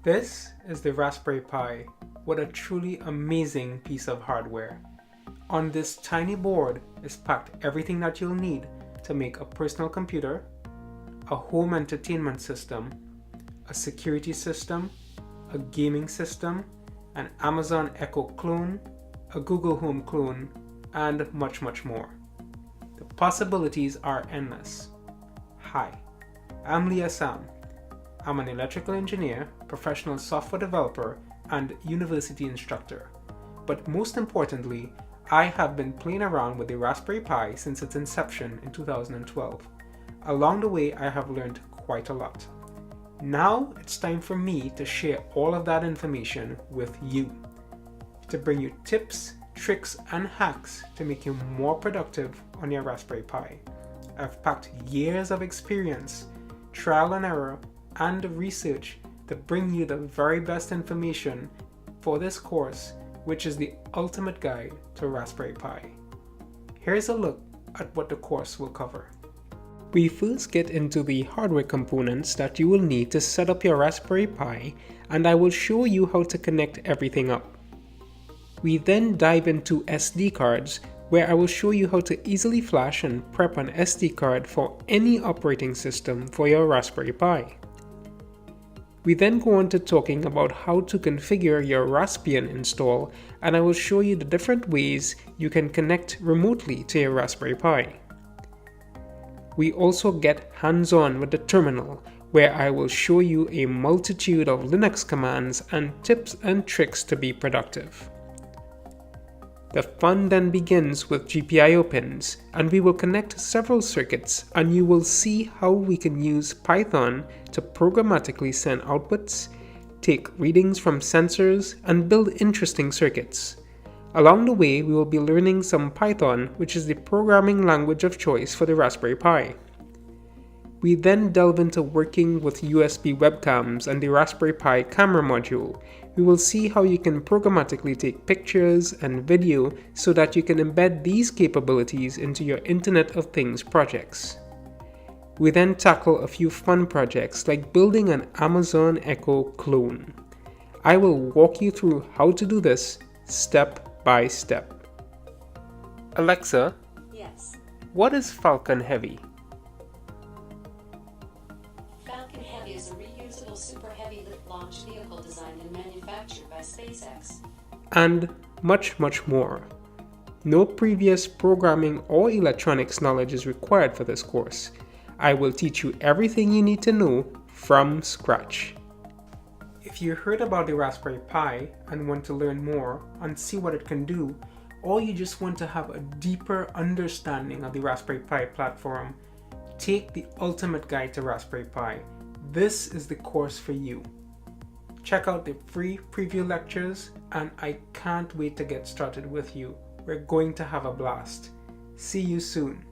This is the Raspberry Pi. What a truly amazing piece of hardware. On this tiny board is packed everything that you'll need to make a personal computer, a home entertainment system, a security system, a gaming system, an Amazon Echo clone, a Google Home clone, and much more. The possibilities are endless. Hi, I'm Leah Sam. I'm an electrical engineer, professional software developer, and university instructor. But most importantly, I have been playing around with the Raspberry Pi since its inception in 2012. Along the way, I have learned quite a lot. Now it's time for me to share all of that information with you, to bring you tips, tricks, and hacks to make you more productive on your Raspberry Pi. I've packed years of experience, trial and error, and research to bring you the very best information for this course, which is the ultimate guide to Raspberry Pi. Here's a look at what the course will cover. We first get into the hardware components that you will need to set up your Raspberry Pi, and I will show you how to connect everything up. We then dive into SD cards, where I will show you how to easily flash and prep an SD card for any operating system for your Raspberry Pi. We then go on to talking about how to configure your Raspbian install, and I will show you the different ways you can connect remotely to your Raspberry Pi. We also get hands-on with the terminal, where I will show you a multitude of Linux commands and tips and tricks to be productive. The fun then begins with GPIO pins, and we will connect several circuits, and you will see how we can use Python to programmatically send outputs, take readings from sensors, and build interesting circuits. Along the way, we will be learning some Python, which is the programming language of choice for the Raspberry Pi. We then delve into working with USB webcams and the Raspberry Pi camera module. We will see how you can programmatically take pictures and video so that you can embed these capabilities into your Internet of Things projects. We then tackle a few fun projects like building an Amazon Echo clone. I will walk you through how to do this step by step. Alexa, Yes. what is Falcon Heavy? Falcon Heavy is a reusable super heavy lift launch vehicle designed and manufactured by SpaceX. And much more. No previous programming or electronics knowledge is required for this course. I will teach you everything you need to know from scratch. If you heard about the Raspberry Pi and want to learn more and see what it can do, or you just want to have a deeper understanding of the Raspberry Pi platform, take the ultimate guide to Raspberry Pi. This is the course for you. Check out the free preview lectures, and I can't wait to get started with you. We're going to have a blast. See you soon.